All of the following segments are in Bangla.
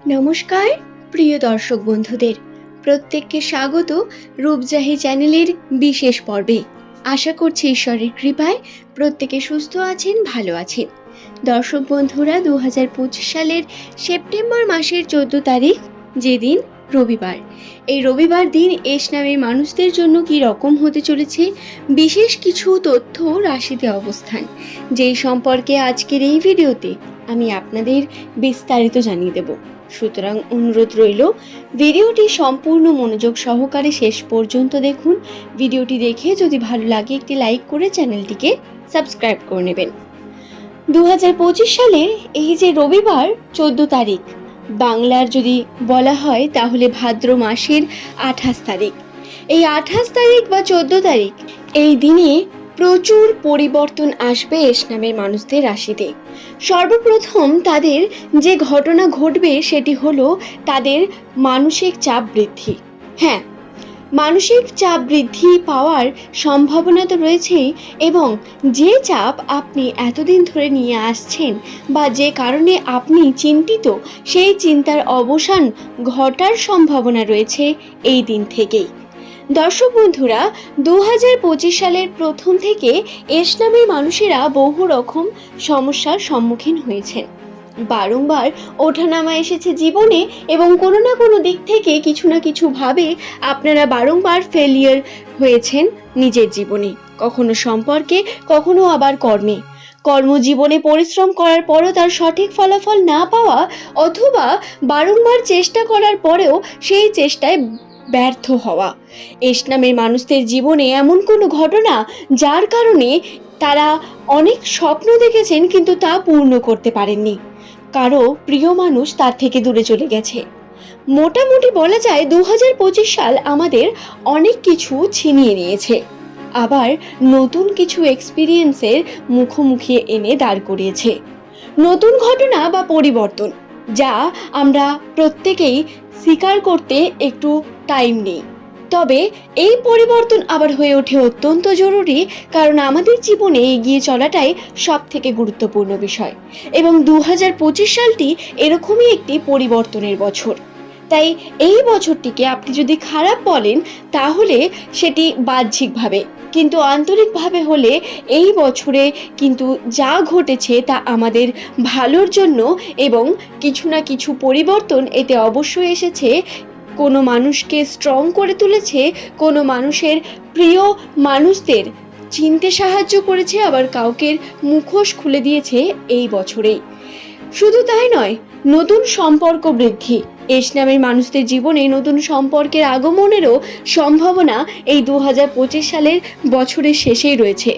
নমস্কার প্রিয় দর্শক বন্ধুদের, প্রত্যেককে স্বাগত রূপজাহি চ্যানেলের বিশেষ পর্বে। আশা করছি ঈশ্বরের কৃপায় প্রত্যেকে সুস্থ আছেন, ভালো আছেন। দর্শক বন্ধুরা, 2025 সালের সেপ্টেম্বর মাসের 14 তারিখ, যেদিন রবিবার, এই রবিবার দিন এস নামের মানুষদের জন্য কি রকম হতে চলেছে, বিশেষ কিছু তথ্য রাশিতে অবস্থান, যেই সম্পর্কে আজকের এই ভিডিওতে আমি আপনাদের বিস্তারিত জানিয়ে দেব। সুতরাং অনুরোধ রইল, ভিডিওটি সম্পূর্ণ মনোযোগ সহকারে শেষ পর্যন্ত দেখুন। ভিডিওটি দেখে যদি ভালো লাগে একটি লাইক করে চ্যানেলটিকে সাবস্ক্রাইব করে নেবেন। 2025 সালের এই যে রবিবার 14 তারিখ, বাংলার যদি বলা হয় তাহলে ভাদ্র মাসের 28 তারিখ। এই 28 তারিখ বা 14 তারিখ, এই দিনে প্রচুর পরিবর্তন আসবে এস নামের মানুষদের রাশিতে। সর্বপ্রথম তাদের যে ঘটনা ঘটবে সেটি হলো তাদের মানসিক চাপ বৃদ্ধি। হ্যাঁ, মানসিক চাপ বৃদ্ধি পাওয়ার সম্ভাবনা তো রয়েছেই, এবং যে চাপ আপনি এতদিন ধরে নিয়ে আসছেন বা যে কারণে আপনি চিন্তিত, সেই চিন্তার অবসান ঘটার সম্ভাবনা রয়েছে এই দিন থেকেই। দর্শক বন্ধুরা, 2025 সালের প্রথম থেকে এস নামের মানুষেরা বহু রকম সমস্যার সম্মুখীন হয়েছেন। বারংবার ওঠানামা এসেছে জীবনে, এবং কোনো না কোনো দিক থেকে কিছু না কিছু ভাবে আপনারা বারংবার ফেলিয়ার হয়েছেন নিজের জীবনে, কখনো সম্পর্কে, কখনো আবার কর্মে। কর্মজীবনে পরিশ্রম করার পরও তার সঠিক ফলাফল না পাওয়া, অথবা বারংবার চেষ্টা করার পরেও সেই চেষ্টায় ব্যর্থ হওয়া। এস নামের মানুষদের জীবনে এমন কোনো ঘটনা যার কারণে তারা অনেক স্বপ্ন দেখেছেন কিন্তু তা পূর্ণ করতে পারেননি, কারো প্রিয় মানুষ তার থেকে দূরে চলে গেছে। মোটামুটি বলা যায় 2025 সাল আমাদের অনেক কিছু ছিনিয়ে নিয়েছে, আবার নতুন কিছু এক্সপিরিয়েন্সের মুখোমুখি এনে দাঁড় করিয়েছে। নতুন ঘটনা বা পরিবর্তন, যা আমরা প্রত্যেকেই স্বীকার করতে একটু টাইম নেই, তবে এই পরিবর্তন আবার হয়ে ওঠে অত্যন্ত জরুরি, কারণ আমাদের জীবনে এগিয়ে চলাটাই সব থেকে গুরুত্বপূর্ণ বিষয়, এবং 2025 সালটি এরকমই একটি পরিবর্তনের বছর। তাই এই বছরটিকে আপনি যদি খারাপ বলেন তাহলে সেটি বাহ্যিকভাবে, কিন্তু আন্তরিকভাবে হলে এই বছরে কিন্তু যা ঘটেছে তা আমাদের ভালোর জন্য, এবং কিছু না কিছু পরিবর্তন এতে অবশ্যই এসেছে। কোনো মানুষকে স্ট্রং করে তুলেছে, কোনো মানুষের প্রিয় মানুষদের চিনতে সাহায্য করেছে, আবার কাউকে মুখোশ খুলে দিয়েছে এই বছরেই। শুধু তাই নয়, নতুন সম্পর্ক বৃদ্ধি। এস নামের মানুষদের জীবনে নতুন সম্পর্কের আগমনেরও সম্ভাবনা এই 2025 সালের বছরের শেষেই রয়েছে।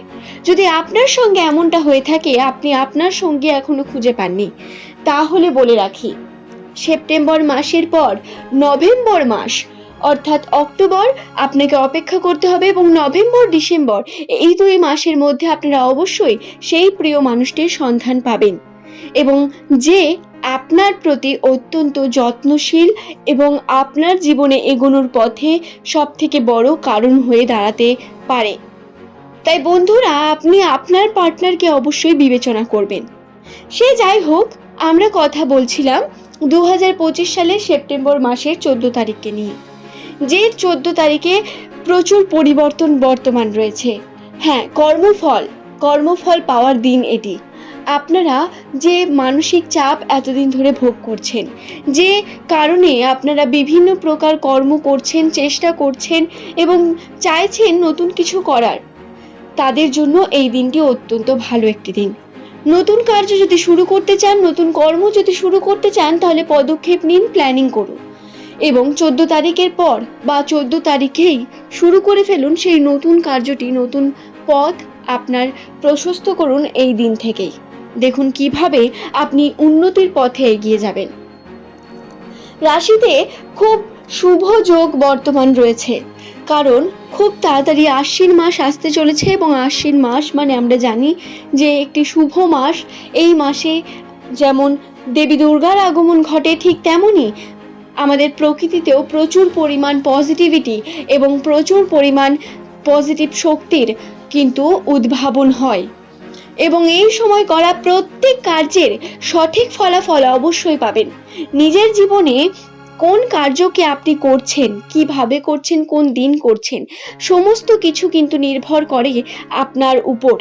যদি আপনার সঙ্গে এমনটা হয়ে থাকে, আপনি আপনার সঙ্গে এখনো খুঁজে পাননি, তাহলে বলে রাখি, সেপ্টেম্বর মাসের পর নভেম্বর মাস অর্থাৎ অক্টোবর আপনাকে অপেক্ষা করতে হবে, এবং নভেম্বর ডিসেম্বর এই 2 মাসের মধ্যে আপনারা অবশ্যই সেই প্রিয় মানুষটির সন্ধান পাবেন, এবং যে আপনার প্রতি অত্যন্ত যত্নশীল এবং আপনার জীবনে এগোনোর পথে সব থেকে বড় কারণ হয়ে দাঁড়াতে পারে। তাই বন্ধুরা, আপনি আপনার পার্টনারকে অবশ্যই বিবেচনা করবেন। সে যাই হোক, আমরা কথা বলছিলাম 2025 সালের সেপ্টেম্বর মাসের 14 তারিখকে নিয়ে, যে 14 তারিখে প্রচুর পরিবর্তন বর্তমান রয়েছে। হ্যাঁ, কর্মফল পাওয়ার দিন এটি। আপনারা যে মানসিক চাপ এতদিন ধরে ভোগ করছেন, যে কারণে আপনারা বিভিন্ন প্রকার কর্ম করছেন, চেষ্টা করছেন এবং চাইছেন নতুন কিছু করার, তাদের জন্য এই দিনটি অত্যন্ত ভালো একটি দিন। নতুন কার্য যদি শুরু করতে চান, নতুন কর্ম যদি শুরু করতে চান, তাহলে পদক্ষেপ নিন, প্ল্যানিং করুন, এবং 14 তারিখের পর বা 14 তারিখেই শুরু করে ফেলুন সেই নতুন কার্যটি। নতুন পথ আপনার প্রশস্ত করুন এই দিন থেকেই। দেখুন কিভাবে আপনি উন্নতির পথে এগিয়ে যাবেন। রাশিতে খুব শুভ যোগ বর্তমান রয়েছে, কারণ খুব তাড়াতাড়ি আশ্বিন মাস আসতে চলেছে, এবং আশ্বিন মাস মানে আমরা জানি যে একটি শুভ মাস। এই মাসে যেমন দেবী দুর্গার আগমন ঘটে, ঠিক তেমনই আমাদের প্রকৃতিতেও প্রচুর পরিমাণ পজিটিভিটি এবং প্রচুর পরিমাণ পজিটিভ শক্তির কিন্তু উদ্ভাবন হয়। এবং এই সময় করা প্রত্যেক কার্যের সঠিক ফলাফল অবশ্যই পাবেন। নিজের জীবনে কোন কার্যকে আপনি করছেন, কিভাবে করছেন, কোন দিন করছেন, সমস্ত কিছু কিন্তু নির্ভর করে আপনার উপর।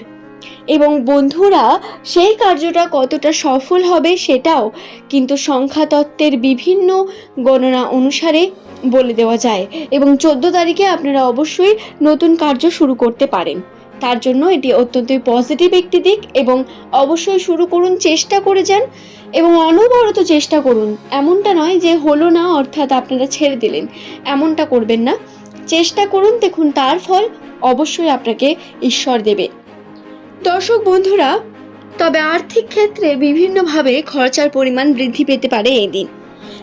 এবং বন্ধুরা, সেই কার্যটা কতটা সফল হবে সেটাও কিন্তু সংখ্যাতত্ত্বের বিভিন্ন গণনা অনুসারে বলে দেওয়া যায়। এবং 14 তারিখে আপনারা অবশ্যই নতুন কার্য শুরু করতে পারেন। তার জন্য এটি অত্যন্তই পজিটিভ একটি দিক এবং অবশ্যই শুরু করুন, চেষ্টা করে যান এবং অনবরত চেষ্টা করুন। এমনটা নয় যে হলো না অর্থাৎ আপনারা ছেড়ে দিলেন, এমনটা করবেন না। চেষ্টা করুন, দেখুন তার ফল অবশ্যই আপনাকে ঈশ্বর দেবে। দর্শক বন্ধুরা, তবে আর্থিক ক্ষেত্রে বিভিন্নভাবে খরচার পরিমাণ বৃদ্ধি পেতে পারে এই দিন।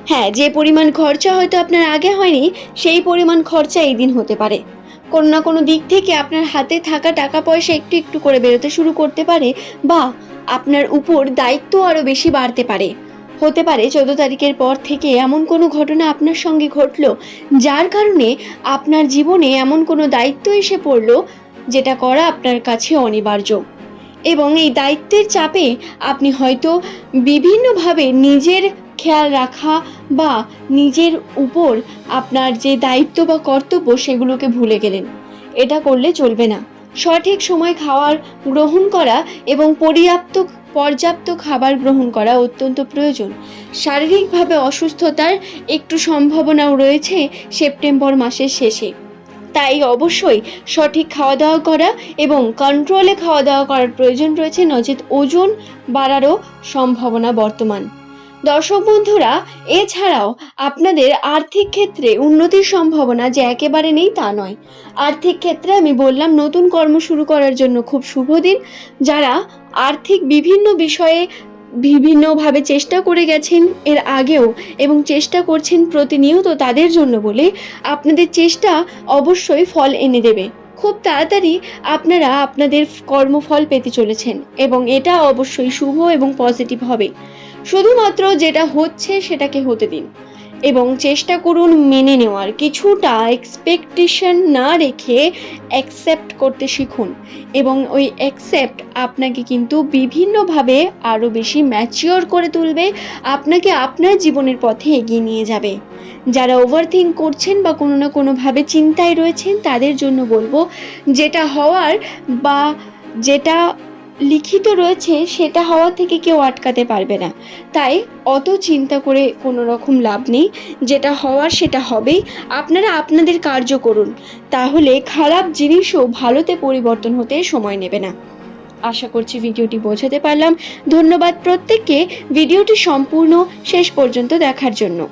হ্যাঁ, যে পরিমাণ খরচা হয়তো আপনার আগে হয়নি, সেই পরিমাণ খরচা এই দিন হতে পারে। কোনো না কোনো দিক থেকে আপনার হাতে থাকা টাকা পয়সা একটু একটু করে বেরোতে শুরু করতে পারে, বা আপনার উপর দায়িত্ব আরও বেশি বাড়তে পারে। হতে পারে 14 তারিখের পর থেকে এমন কোনো ঘটনা আপনার সঙ্গে ঘটলো যার কারণে আপনার জীবনে এমন কোনো দায়িত্ব এসে পড়লো যেটা করা আপনার কাছে অনিবার্য। এবং এই দায়িত্বের চাপে আপনি হয়তো বিভিন্নভাবে নিজের খেয়াল রাখা বা নিজের উপর আপনার যে দায়িত্ব বা কর্তব্য সেগুলোকে ভুলে গেলেন। এটা করলে চলবে না। সঠিক সময় খাবার গ্রহণ করা এবং পর্যাপ্ত খাবার গ্রহণ করা অত্যন্ত প্রয়োজন। শারীরিকভাবে অসুস্থতার একটু সম্ভাবনাও রয়েছে সেপ্টেম্বর মাসের শেষে। তাই অবশ্যই সঠিক খাওয়া দাওয়া করা এবং কন্ট্রোলে খাওয়া দাওয়া করার প্রয়োজন রয়েছে, নচেত ওজন বাড়ারও সম্ভাবনা বর্তমান। দর্শক বন্ধুরা, এছাড়াও আপনাদের আর্থিক ক্ষেত্রে উন্নতির সম্ভাবনা যে একেবারে নেই তা নয়। আর্থিক ক্ষেত্রে আমি বললাম নতুন কর্ম শুরু করার জন্য খুব শুভ দিন। যারা আর্থিক বিভিন্ন বিষয়ে বিভিন্নভাবে চেষ্টা করে গেছেন এর আগেও এবং চেষ্টা করছেন প্রতিনিয়ত, তাদের জন্য বলে আপনাদের চেষ্টা অবশ্যই ফল এনে দেবে। খুব তাড়াতাড়ি আপনারা আপনাদের কর্মফল পেতে চলেছেন এবং এটা অবশ্যই শুভ এবং পজিটিভ হবে। শুধুমাত্র যেটা হচ্ছে সেটাকে হতে দিন এবং চেষ্টা করুন মেনে নেওয়ার। কিছুটা এক্সপেকটেশন না রেখে অ্যাকসেপ্ট করতে শিখুন এবং ওই অ্যাকসেপ্ট আপনাকে কিন্তু বিভিন্নভাবে আরও বেশি ম্যাচিওর করে তুলবে, আপনাকে আপনার জীবনের পথে এগিয়ে নিয়ে যাবে। যারা ওভারথিঙ্ক করছেন বা কোনো না কোনোভাবে চিন্তায় রয়েছেন তাদের জন্য বলবো, যেটা হওয়ার বা যেটা লিখিত রয়েছে সেটা হওয়া থেকে কেউ আটকাতে পারবে না। তাই অত চিন্তা করে কোনো রকম লাভ নেই। যেটা হওয়ার সেটা হবেই। আপনারা আপনাদের কার্য করুন, তাহলে খারাপ জিনিসও ভালোতে পরিবর্তন হতে সময় নেবে না। আশা করছি ভিডিওটি বোঝাতে পারলাম। ধন্যবাদ প্রত্যেককে ভিডিওটি সম্পূর্ণ শেষ পর্যন্ত দেখার জন্য।